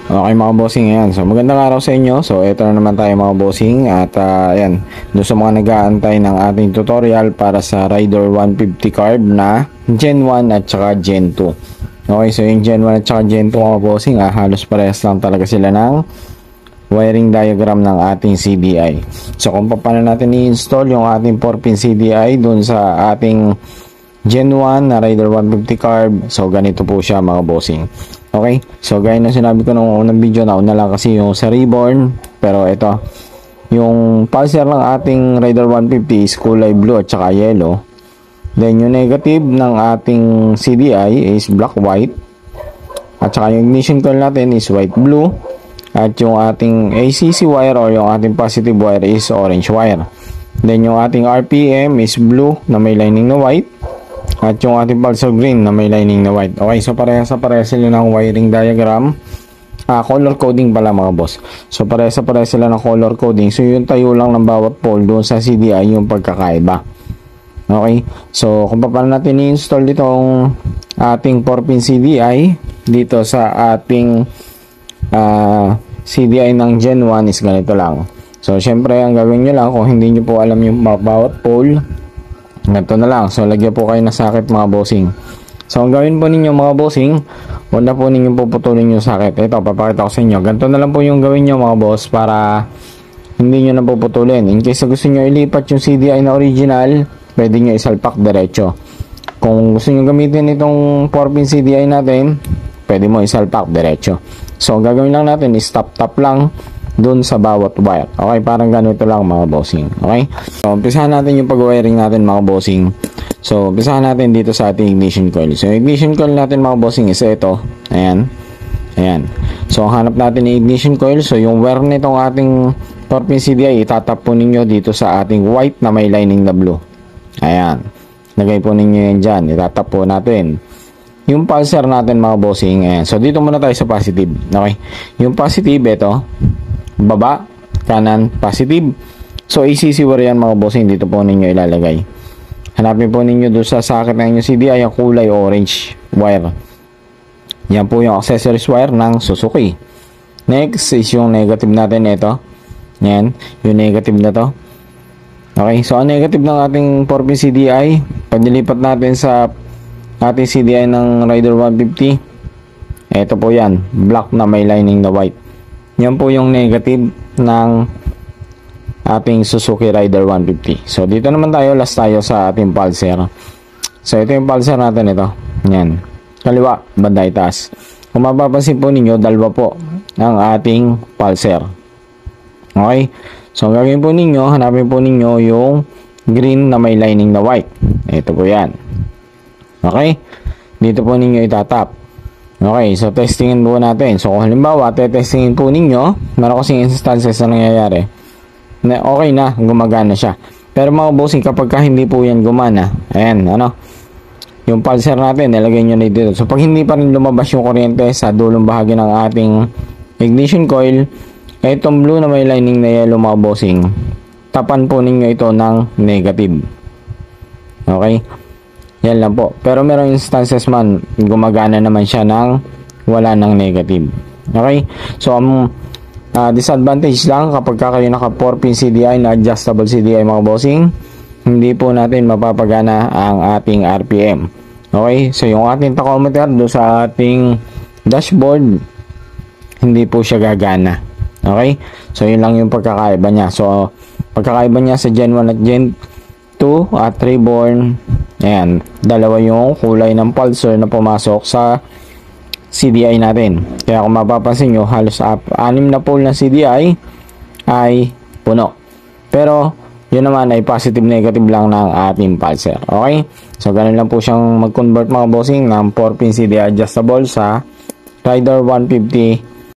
Okay mga bossing, ayan. So magandang araw sa inyo. So ito na naman tayo mga bossing. At ayan, doon sa mga nag-aantay ng ating tutorial para sa Rider 150 carb na Gen 1 at saka Gen 2. Okay, so yung Gen 1 at saka Gen 2 mga bossing, halos parehas lang talaga sila ng wiring diagram ng ating CDI. So kung paano natin i-install yung ating 4-pin CDI doon sa ating Gen 1 na Rider 150 carb, so ganito po siya mga bossing. Okay, so gaya na sinabi ko nung unang video, nauna lang kasi yung sa Reborn, pero ito yung pulser ng ating Rider 150 is kulay blue at saka yellow. Then yung negative ng ating CDI is black white, at saka yung ignition coil natin is white blue, at yung ating ACC wire or yung ating positive wire is orange wire. Then yung ating RPM is blue na may lining na white, at yung ating pulsar green na may lining na white. Okay, so parehas sila ng wiring diagram. Color coding pala mga boss. So parehas sila ng color coding. So yung tayo lang ng bawat pole doon sa CDI yung pagkakaiba. Okay, so kung paano natin i-install ditong ating 4-pin CDI dito sa ating CDI ng Gen 1 is ganito lang. So syempre ang gawin nyo lang, kung hindi nyo po alam yung bawat pole, ganito na lang. So lagyan po kayo ng sakit mga bossing. So ang gawin po ninyo mga bossing, huwag na po ninyo puputulin yung sakit. Ito, papakita ko sa inyo. Ganito na lang po yung gawin nyo mga boss, para hindi nyo na puputulin. In case gusto nyo ilipat yung CDI na original, pwede nyo isalpak diretso. Kung gusto nyo gamitin itong 4-pin CDI natin, pwede mo isalpak diretso. So ang gagawin lang natin is tap lang dun sa bawat wire. Okay, parang ganito lang mga bossing. Okay, so umpisahan natin yung pag-wiring natin mga bossing. So umpisahan natin dito sa ating ignition coil. So ignition coil natin mga bossing is ito. Ayan. So ang hanap natin ng ignition coil, so yung wire nitong ating 4-pin CDI, itatap po ninyo dito sa ating white na may lining na blue. Ayan, lagay po ninyo yan dyan. Itatap po natin yung pulsar natin mga bossing. Ayan. So dito muna tayo sa positive. Okay, yung positive, ito baba, kanan, positive. So ACC wire yan mga bossing, dito po ninyo ilalagay. Hanapin po ninyo doon sa socket ng inyong CDI yung kulay orange wire. Yan po yung accessories wire ng Suzuki. Next is yung negative natin, ito. Yan, yung negative na to. Okay, so ang negative ng ating 4-pin CDI, pag nilipat natin sa ating CDI ng Rider 150, ito po yan, black na may lining na white. Yan po yung negative ng ating Suzuki Rider 150. So dito naman tayo, last tayo sa ating pulser. So ito yung pulser natin, ito. Yan, kaliwa, banda itaas. Kung mapapansin po ninyo, dalawa po ang ating pulser. Okay, so ang gagawin po ninyo, hanapin po ninyo yung green na may lining na white. Ito po yan. Okay, dito po ninyo itatap. Okay, so testingin po natin. So kung halimbawa, testingin po ninyo, meron kasing instances na nangyayari na okay na, gumagana siya. Pero mga bossing, kapag hindi po yan gumana, ayan, yung pulser natin, nilagay nyo na dito. So pag hindi pa rin lumabas yung kuryente sa dulong bahagi ng ating ignition coil, itong blue na may lining na yellow mga bossing, tapan po ninyo ito ng negative. Okay, yan lang po. Pero merong instances man, gumagana naman siya ng wala ng negative. Okay, so disadvantage lang kapag kayo naka 4-pin CDI na adjustable CDI mga bossing, hindi po natin mapapagana ang ating RPM. Okay, so yung ating tachometer do sa ating dashboard, hindi po siya gagana. Okay, so yun lang yung pagkakaiba niya. So pagkakaiba niya sa Gen 1 at Gen 2 at Reborn, ayan, dalawa yung kulay ng pulser na pumasok sa CDI natin. Kaya kung mapapansin nyo, halos 6 na pole ng CDI ay puno. Pero yun naman ay positive negative lang ng ating pulser. Okay, so ganun lang po siyang mag-convert mga bossing ng 4-pin CDI adjustable sa Rider 150